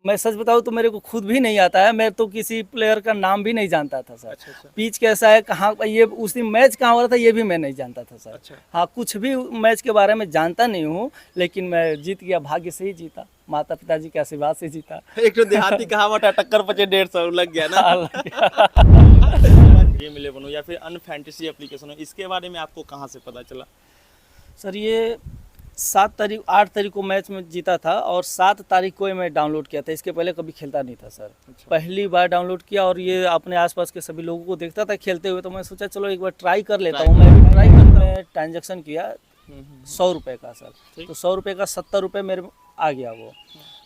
मैं सच बताऊँ तो मेरे को खुद भी नहीं आता है, मैं तो किसी प्लेयर का नाम भी नहीं जानता था सर। अच्छा अच्छा पिच कैसा है, कहाँ ये उस दिन मैच कहाँ हो रहा था ये भी मैं नहीं जानता था सर। अच्छा। हाँ, कुछ भी मैच के बारे में जानता नहीं हूँ, लेकिन मैं जीत गया, भाग्य से ही जीता, माता पिताजी के आशीर्वाद से जीता। एक तो देहाती कहावत है, टक्कर बचे 150 लग गया ना। अलग गेम 11 हो या फिर अन्य फैंटेसी एप्लीकेशन हो, इसके बारे में आपको कहाँ से पता चला? सर ये 7 तारीख 8 तारीख को मैच में जीता था और 7 तारीख को ही मैं डाउनलोड किया था। इसके पहले कभी खेलता नहीं था सर। अच्छा। पहली बार डाउनलोड किया और ये अपने आसपास के सभी लोगों को देखता था खेलते हुए, तो मैं सोचा चलो एक बार ट्राई कर लेता हूँ। मैं भी ट्राई करता हूँ, ट्रांजेक्शन किया 100 रुपये का सर। ठीक। तो 100 रुपये का 70 रुपये मेरे आ गया वो।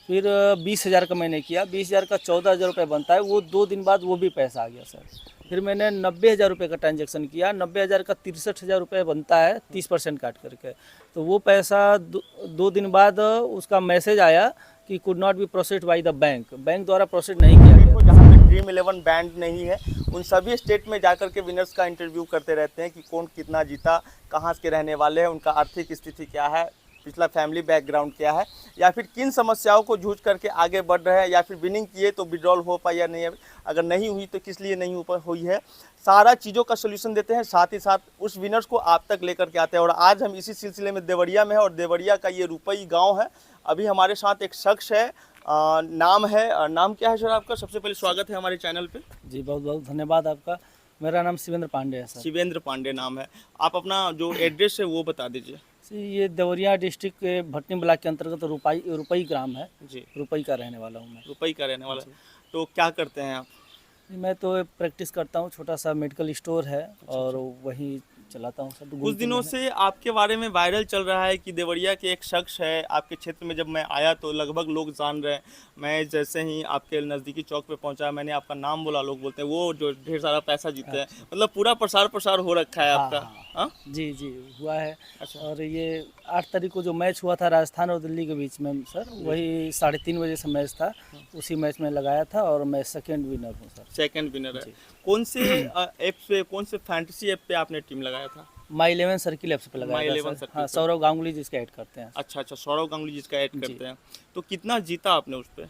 फिर 20,000 का मैंने किया, 20,000 का 14,000 रुपये बनता है, वो 2 दिन बाद वो भी पैसा आ गया सर। फिर मैंने 90,000 रुपये का ट्रांजेक्शन किया, 90,000 का 63,000 रुपये बनता है 30% काट करके। तो वो पैसा 2 दिन बाद उसका मैसेज आया कि could not be processed by the bank, bank द्वारा प्रोसेस नहीं किया देखो, गया। जहाँ पे ड्रीम 11 बैंड नहीं है, उन सभी स्टेट में जाकर के विनर्स का इंटरव्यू करते रहते हैं कि कौन कितना जीता, कहाँ के रहने वाले हैं, उनका आर्थिक स्थिति क्या है, पिछला फैमिली बैकग्राउंड क्या है, या फिर किन समस्याओं को जूझ करके आगे बढ़ रहे हैं, या फिर विनिंग किए तो विड्रॉल हो पाई या नहीं, अगर नहीं हुई तो किस लिए नहीं हुई है। सारा चीज़ों का सोल्यूशन देते हैं, साथ ही साथ उस विनर्स को आप तक लेकर के आते हैं। और आज हम इसी सिलसिले में देवरिया में है, और देवरिया का ये रुपई गाँव है। अभी हमारे साथ एक शख्स है, नाम क्या है सर आपका? सबसे पहले स्वागत है हमारे चैनल पे। जी बहुत बहुत धन्यवाद आपका। मेरा नाम शिवेंद्र पांडे है सर। शिवेंद्र पांडे नाम है। आप अपना जो एड्रेस है वो बता दीजिए। ये देवरिया डिस्ट्रिक्ट के भटनी ब्लॉक के अंतर्गत रुपई ग्राम है। जी, रुपई का रहने वाला हूँ मैं। रुपई का रहने वाला। तो क्या करते हैं आप? मैं तो प्रैक्टिस करता हूँ, छोटा सा मेडिकल स्टोर है और वही चलाता हूँ सर। कुछ दिनों से आपके बारे में वायरल चल रहा है कि देवरिया के एक शख्स है आपके क्षेत्र में। जब मैं आया तो लगभग लोग जान रहे हैं। मैं जैसे ही आपके नज़दीकी चौक पे पहुंचा, मैंने आपका नाम बोला, लोग बोलते हैं वो जो ढेर सारा पैसा जीतते हैं। मतलब पूरा प्रसार हो रखा है हाँ आपका। हाँ हाँ, जी जी हुआ है। अच्छा और ये 8 तारीख को जो मैच हुआ था राजस्थान और दिल्ली के बीच में सर, वही 3:30 बजे से मैच था। उसी मैच में लगाया था और मैं सेकेंड विनर हूँ सर। सेकंड विनर है। जी। कौन से ऐप पे, कौन से फैंटेसी ऐप पे आपने टीम लगाया था? माई 11 सर्किल ऐप्स पे My लगाया था 11 सर। सर्किल हाँ, पे। सौरव गांगुली जिसका ऐड करते हैं। अच्छा अच्छा, सौरव गांगुली जिसका ऐड जी। करते हैं। तो कितना जीता आपने उस पे?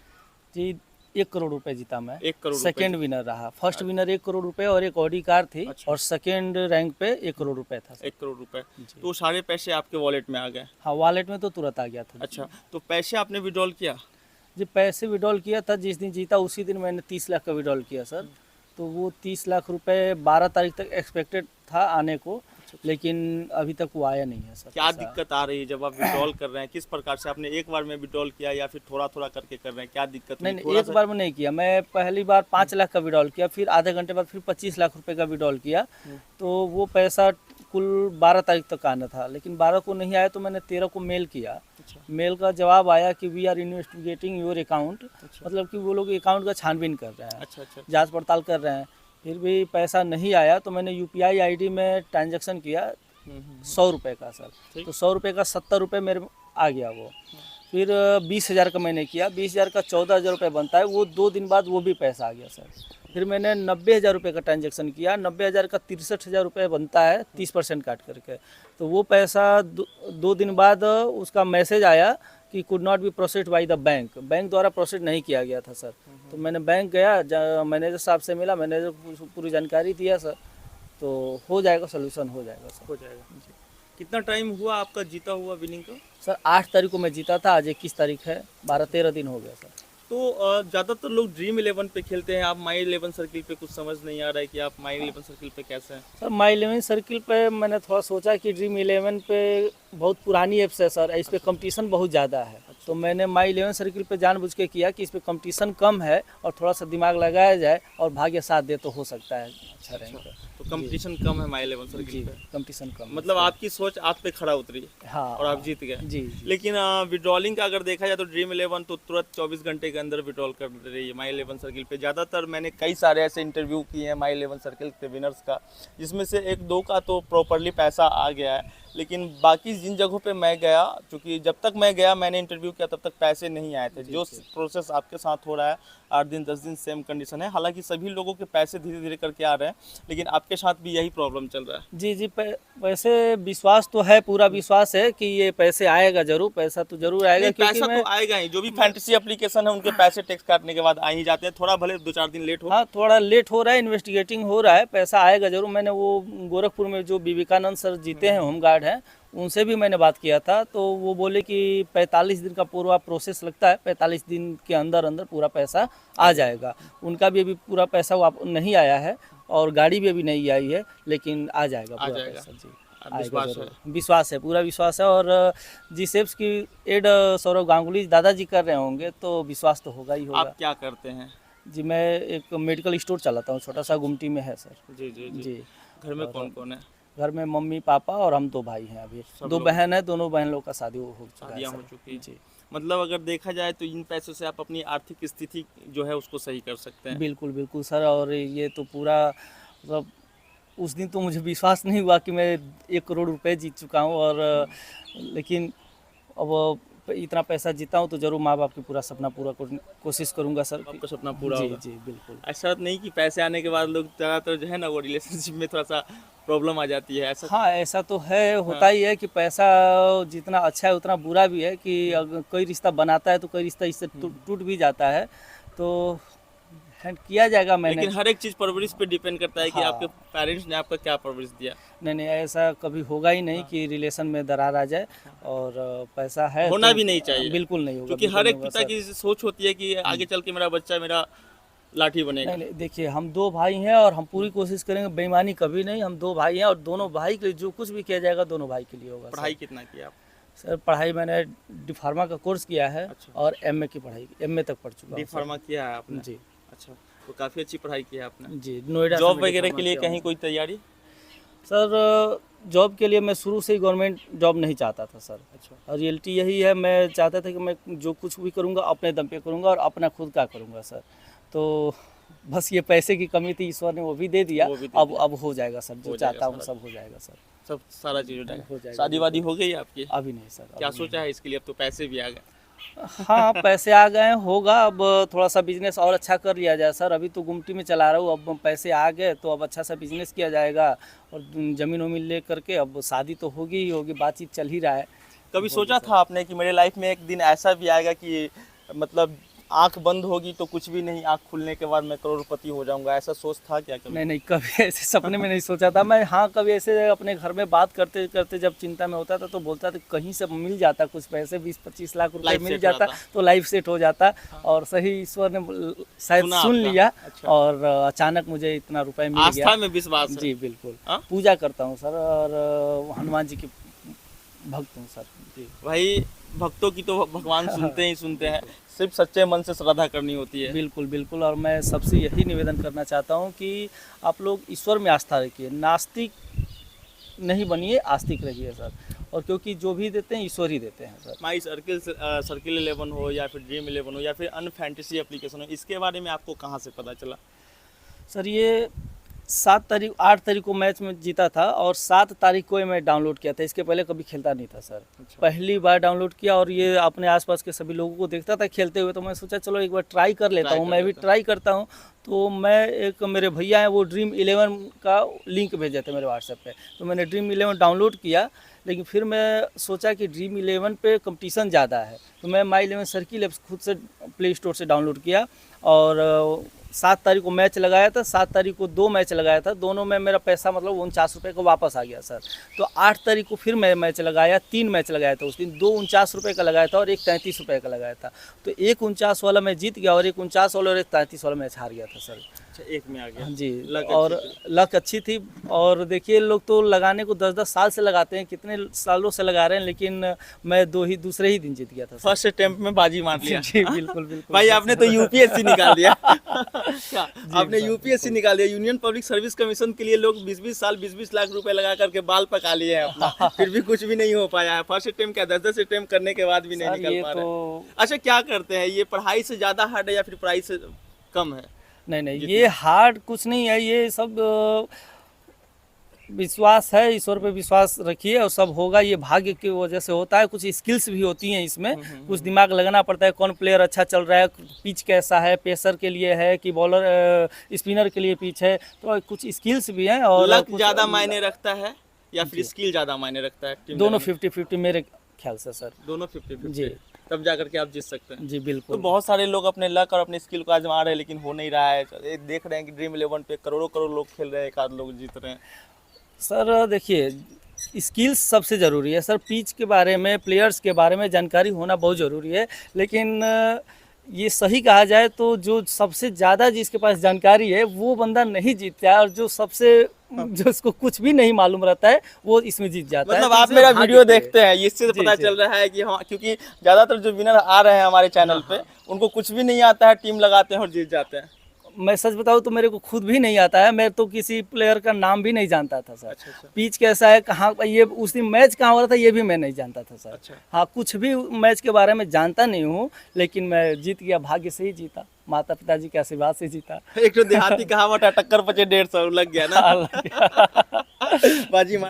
जी 1 करोड़ रुपए जीता मैं। 1 करोड़ रुपए सेकेंड विनर रहा। फर्स्ट विनर 1 करोड़ रुपए और एक ऑडी कार थी। अच्छा। और सेकेंड रैंक पे 1 करोड़ रुपए था सर। 1 करोड़ रुपए। जी। तो सारे पैसे आपके वॉलेट में आ गए? हाँ, वॉलेट में तो तुरंत आ गया था। अच्छा, तो पैसे आपने विड्रॉल किया? जी पैसे विड्रॉल किया था, जिस दिन जीता उसी दिन मैंने 30 लाख का विड्रॉल किया सर। तो वो 30 लाख रुपए 12 तारीख तक एक्सपेक्टेड था आने को, लेकिन अभी तक वो आया नहीं है सर। क्या पैसा। दिक्कत आ रही है जब आप विड्रॉल कर रहे हैं? किस प्रकार से आपने एक बार में विड्रॉल किया या फिर थोड़ा थोड़ा करके कर रहे हैं? क्या दिक्कत हुई? नहीं, थोड़ा एक सा। बार में नहीं किया। मैं पहली बार 5 लाख का विड्रॉल किया, फिर आधे घंटे बाद फिर 25 लाख रुपए का विड्रॉल किया। तो वो पैसा कुल 12 तारीख तक आना था, लेकिन 12 को नहीं आया। तो मैंने 13 को मेल किया। अच्छा मेल का जवाब आया कि we are investigating your account. अच्छा मतलब कि वो लोग अकाउंट का छानबीन कर रहे हैं, अच्छा अच्छा जांच पड़ताल कर रहे हैं। फिर भी पैसा नहीं आया तो मैंने यूपीआई आईडी में ट्रांजैक्शन किया 100 रुपये का सर। ठीक। तो 100 रुपये का 70 रुपये मेरे आ गया वो। फिर 20,000 का मैंने किया, 20,000 का 14,000 रुपये बनता है, वो 2 दिन बाद वो भी पैसा आ गया सर। फिर मैंने 90,000 रुपये का ट्रांजैक्शन किया, 90,000 का 63,000 रुपये बनता है 30% काट करके। तो वो पैसा 2 दिन बाद उसका मैसेज आया कि could not be processed by the bank, bank द्वारा प्रोसेस नहीं किया गया था सर। तो मैंने बैंक गया, मैनेजर साहब से मिला, मैनेजर पूरी जानकारी दिया सर। तो हो जाएगा, सोल्यूशन हो जाएगा सर। हो जाएगा। कितना टाइम हुआ आपका जीता हुआ विनिंग का? सर 8 तारीख को मैं जीता था, आज 21 तारीख है, 12-13 दिन हो गया सर। तो ज़्यादातर लोग ड्रीम 11 पे खेलते हैं। आप माई 11 सर्किल पे कुछ समझ नहीं आ रहा है कि आप माई 11 सर्किल पे कैसे हैं? सर माई 11 सर्किल पे मैंने थोड़ा सोचा कि ड्रीम 11 पे बहुत पुरानी ऐप्स है सर, इस पे कंपटीशन बहुत ज़्यादा है। तो मैंने माई 11 सर्किल पे जानबूझ के किया कि इस पे कंपटीशन कम है और थोड़ा सा दिमाग लगाया जाए और भाग्य साथ दे तो हो सकता है अच्छा रैंक। तो कंपटीशन कम है माई 11 जी, सर्किल पे। कंपटीशन कम है। मतलब आपकी सोच आप पे खड़ा उतरी हाँ और आप जीत गए। जी जी। लेकिन विड्रॉलिंग का अगर देखा जाए तो ड्रीम 11 तो तुरंत 24 घंटे के अंदर विड्रॉल कर रही है माई 11 सर्किल पे। ज़्यादातर मैंने कई सारे ऐसे इंटरव्यू किए हैं माई 11 सर्किल के विनर्स का, जिसमें से 1-2 का तो प्रॉपरली पैसा आ गया है। लेकिन बाकी जिन जगहों पे मैं गया, क्योंकि जब तक मैं गया मैंने इंटरव्यू किया तब तक पैसे नहीं आए थे। जो प्रोसेस आपके साथ हो रहा है 8 दिन 10 दिन सेम कंडीशन है, हालांकि सभी लोगों के पैसे धीरे धीरे करके आ रहे हैं, लेकिन आपके साथ भी यही प्रॉब्लम चल रहा है। जी जी, वैसे विश्वास तो है, पूरा विश्वास है कि ये पैसे आएगा जरूर, पैसा तो जरूर आएगा, नहीं, क्योंकि पैसा मैं तो आएगा ही। जो भी फैंटेसी एप्लीकेशन है उनके पैसे टैक्स काटने के बाद आ ही जाते हैं, थोड़ा भले 2-4 दिन लेट हो। हाँ थोड़ा लेट हो रहा है, इन्वेस्टिगेटिंग हो रहा है, पैसा आएगा जरूर। मैंने वो गोरखपुर में जो विवेकानंद सर जीते हैं होमगार्ड हैं, उनसे भी मैंने बात किया था, तो वो बोले कि 45 दिन का पूरा प्रोसेस लगता है, 45 दिन के अंदर अंदर पूरा पैसा आ जाएगा। उनका भी अभी पूरा पैसा नहीं आया है और गाड़ी भी अभी नहीं आई है, लेकिन आ जाएगा पूरा पैसा। जी विश्वास है। विश्वास है, पूरा विश्वास है। और जीसेप्स की एड सौरभ गांगुली दादाजी कर रहे होंगे तो विश्वास तो होगा ही होगा। आप क्या करते हैं? जी मैं एक मेडिकल स्टोर चलाता हूँ, छोटा सा गुमटी में है सर। जी जी जी, जी घर में कौन कौन है? घर में मम्मी पापा और हम 2 भाई हैं। अभी 2 बहन है, दोनों बहन लोग का शादी हो चुका है। शादियाँ हो चुकी जी मतलब अगर देखा जाए तो इन पैसों से आप अपनी आर्थिक स्थिति जो है उसको सही कर सकते हैं। बिल्कुल बिल्कुल सर। और ये तो पूरा मतलब उस दिन तो मुझे विश्वास नहीं हुआ कि मैं 1 करोड़ रुपए जीत चुका हूँ, और लेकिन अब इतना पैसा जीता हूँ तो जरूर माँ बाप की पूरा सपना पूरा कोशिश करूँगा सर। आपका सपना पूरा जी होगा। जी बिल्कुल। ऐसा नहीं कि पैसे आने के बाद लोग ज़्यादातर जो है ना वो रिलेशनशिप में थोड़ा सा प्रॉब्लम आ जाती है, ऐसा? हाँ ऐसा तो है, होता ही है कि पैसा जितना अच्छा है उतना बुरा भी है, कि अगर कोई रिश्ता बनाता है तो कोई रिश्ता इससे टूट भी जाता है, तो हैंड किया जाएगा मैंने। लेकिन हर एक चीज़ परवरिश पे डिपेंड करता है कि हाँ। आपके पेरेंट्स ने आपका क्या परवरिश दिया। नहीं नहीं, ऐसा कभी होगा ही नहीं कि रिलेशन में दरार आ जाए, और पैसा है होना तो भी नहीं चाहिए। बिल्कुल नहीं होगा, क्योंकि बिल्कुल हर एक नहीं होगा पिता सर। की सोच होती है कि आगे चल के मेरा बच्चा मेरा लाठी बनेगा। नहीं नहीं, देखिए हम 2 भाई हैं और हम पूरी कोशिश करेंगे, बेईमानी कभी नहीं। हम 2 भाई हैं और दोनों भाई के लिए जो कुछ भी किया जाएगा दोनों भाई के लिए होगा। पढ़ाई कितना किया आप? सर पढ़ाई मैंने डी फार्मा का कोर्स किया है, अच्छा। और एमए की पढ़ाई, एमए तक पढ़ चुका डी हूँ सर। फार्मा किया है आपने? जी अच्छा, तो काफ़ी अच्छी पढ़ाई की है आपने। जी, नोएडा से जॉब मैं डी वगैरह फार्मा के लिए किया कहीं हूँ। कोई तैयारी? सर जॉब के लिए मैं शुरू से ही गवर्नमेंट जॉब नहीं चाहता था सर। अच्छा। और रियलिटी यही है, मैं चाहता था कि मैं जो कुछ भी करूँगा अपने दम पे करूँगा और अपना खुद का करूँगा सर। तो बस ये पैसे की कमी थी, ईश्वर ने वो भी दे दिया। वो भी दे अब हो जाएगा सर, जो हो जाएगा चाहता हूँ सारा। सब हो जाएगा सर। सब सारा चीज़ हो हो जाएगा। जाएगा, शादी वादी हो गई आपकी? अभी नहीं सर। क्या अभी सोचा है इसके लिए? अब तो पैसे भी आ गए। नहीं। हाँ पैसे आ गए, होगा। अब थोड़ा सा बिजनेस और अच्छा कर लिया जाए सर। अभी तो गुमटी में चला रहा हूँ, अब पैसे आ गए तो अब अच्छा सा बिजनेस किया जाएगा, और ज़मीन वमीन ले करके अब शादी तो होगी ही होगी, बातचीत चल ही रहा है। कभी सोचा था आपने कि मेरे लाइफ में एक दिन ऐसा भी आएगा कि मतलब आंख बंद होगी तो कुछ भी नहीं, आंख खुलने के बाद मैं करोड़पति हो जाऊंगा, ऐसा सोच था क्या कभी? नहीं नहीं, कभी ऐसे सपने में नहीं सोचा था मैं। हाँ कभी ऐसे अपने घर में बात करते करते जब चिंता में होता था तो बोलता था कहीं से मिल जाता कुछ पैसे, 20-25 लाख रुपए लाइफ मिल सेट हो जाता जाता। तो लाइफ सेट हो जाता। और सही ईश्वर ने शायद सुना सुन आपका। लिया, अच्छा। और अचानक मुझे इतना रुपए मिल आस्था गया। में विश्वास है। जी बिल्कुल। हाँ? पूजा करता हूँ सर, और हनुमान जी की भक्त हूँ सर। जी भाई भक्तों की तो भगवान सुनते ही सुनते हैं, सिर्फ सच्चे मन से श्रद्धा करनी होती है। बिल्कुल बिल्कुल। और मैं सबसे यही निवेदन करना चाहता हूँ कि आप लोग ईश्वर में आस्था रखिए, नास्तिक नहीं बनिए, आस्तिक रहिए सर। और क्योंकि जो भी देते हैं ईश्वर ही देते हैं सर। माई सर्किल 11 हो या फिर ड्रीम 11 हो या फिर अन्य फैंटेसी एप्लीकेशन हो, इसके बारे में आपको कहाँ से पता चला? सर ये 8 तारीख को मैच में जीता था, और 7 तारीख को ये मैं डाउनलोड किया था। इसके पहले कभी खेलता नहीं था सर। अच्छा। पहली बार डाउनलोड किया, और ये अपने आसपास के सभी लोगों को देखता था खेलते हुए, तो मैं सोचा चलो एक बार ट्राई कर लेता ट्राई हूँ, कर मैं भी लेता। ट्राई करता हूँ। तो मैं एक मेरे भैया हैं, वो ड्रीम 11 का लिंक भेजे थे मेरे व्हाट्सएप पे, तो मैंने ड्रीम 11 डाउनलोड किया। लेकिन फिर मैं सोचा कि ड्रीम 11 पे कंपटीशन ज़्यादा है, तो मैं माई 11 सर्किल ऐप्स खुद से प्ले स्टोर से डाउनलोड किया, और 7 तारीख को मैच लगाया था, 7 तारीख को 2 मैच लगाया था, दोनों में मेरा पैसा मतलब 49 रुपये का वापस आ गया सर। तो 8 तारीख को फिर मैं मैच लगाया, 3 मैच लगाया था उस दिन, 2 49 रुपये का लगाया था और एक 33 रुपये का लगाया था। तो एक 49 वाला मैं जीत गया, और एक 49 वाला और एक 33 वाला मैच हार गया था सर। अच्छा, एक में आ गया। जी, लक और अच्छी थी। लक अच्छी थी। और देखिए लोग तो लगाने को 10-10 साल से लगाते हैं, कितने सालों से लगा रहे हैं, लेकिन मैं दूसरे ही दिन जीत गया था सर। फर्स्ट अटेम्प्ट में बाजी मार लिया। जी बिल्कुल बिल्कुल। भाई आपने तो यूपीएससी निकाल दिया। क्या आपने यूपीएससी निकाल दिया? यूनियन पब्लिक सर्विस कमीशन के लिए लोग 20-20 साल 20-20 लाख रुपए लगा करके बाल पका लिए हैं अपना, फिर भी कुछ भी नहीं हो पाया है। फर्स्ट अटेम्प्ट क्या 10-10 अटेम्प्ट करने के बाद भी नहीं सर निकल ये पा रहे। तो अच्छा, क्या करते हैं ये? पढ़ाई से ज्यादा हार्ड है या फिर पढ़ाई से कम है? नहीं नहीं, ये हार्ड कुछ नहीं है, ये सब विश्वास है, ईश्वर पे विश्वास रखिए और सब होगा। ये भाग्य की वजह से होता है। कुछ स्किल्स भी होती हैं इसमें, कुछ दिमाग लगाना पड़ता है। कौन प्लेयर अच्छा चल रहा है, पिच कैसा है, पेसर के लिए है कि बॉलर स्पिनर के लिए पिच है, तो कुछ स्किल्स भी हैं। और लक कुछ ज्यादा मायने रखता है या फिर स्किल ज्यादा मायने रखता है टीम दोनों में? 50-50 मेरे ख्याल से सर। दोनों 50-50 जी। तब जा करके आप जीत सकते हैं। जी तो बिल्कुल। बहुत सारे लोग अपने लक और अपने स्किल को आजमा रहे हैं लेकिन हो नहीं रहा है। ये देख रहे हैं कि ड्रीम 11 पे करोड़ों करोड़ लोग खेल रहे हैं, एक आध लोग जीत रहे हैं। सर देखिए, स्किल्स सबसे ज़रूरी है सर। पिच के बारे में, प्लेयर्स के बारे में जानकारी होना बहुत ज़रूरी है। लेकिन ये सही कहा जाए तो जो सबसे ज़्यादा जिसके पास जानकारी है वो बंदा नहीं जीतता है, और जो उसको कुछ भी नहीं मालूम रहता है वो इसमें जीत जाता है। मतलब तो आप इसमें मेरा भाग्य वीडियो पे है। देखते हैं, इससे जी, पता जी। चल रहा है कि हाँ, क्योंकि ज्यादातर जो विनर आ रहे हैं हमारे चैनल पे उनको कुछ भी नहीं आता है, टीम लगाते हैं और जीत जाते हैं। मैं सच बताऊं तो मेरे को खुद भी नहीं आता है। मैं तो किसी प्लेयर का नाम भी नहीं जानता था सर। अच्छा। पिच कैसा है, कहाँ ये उस दिन मैच कहाँ हो रहा था ये भी मैं नहीं जानता था सर। अच्छा। हाँ, कुछ भी मैच के बारे में जानता नहीं हूँ, लेकिन मैं जीत गया, भाग्य से ही जीता, माता पिताजी के आशीर्वाद से जीता। एक तो देहाती कहावत है, टक्कर पचे 150 लग गया ना। बाजी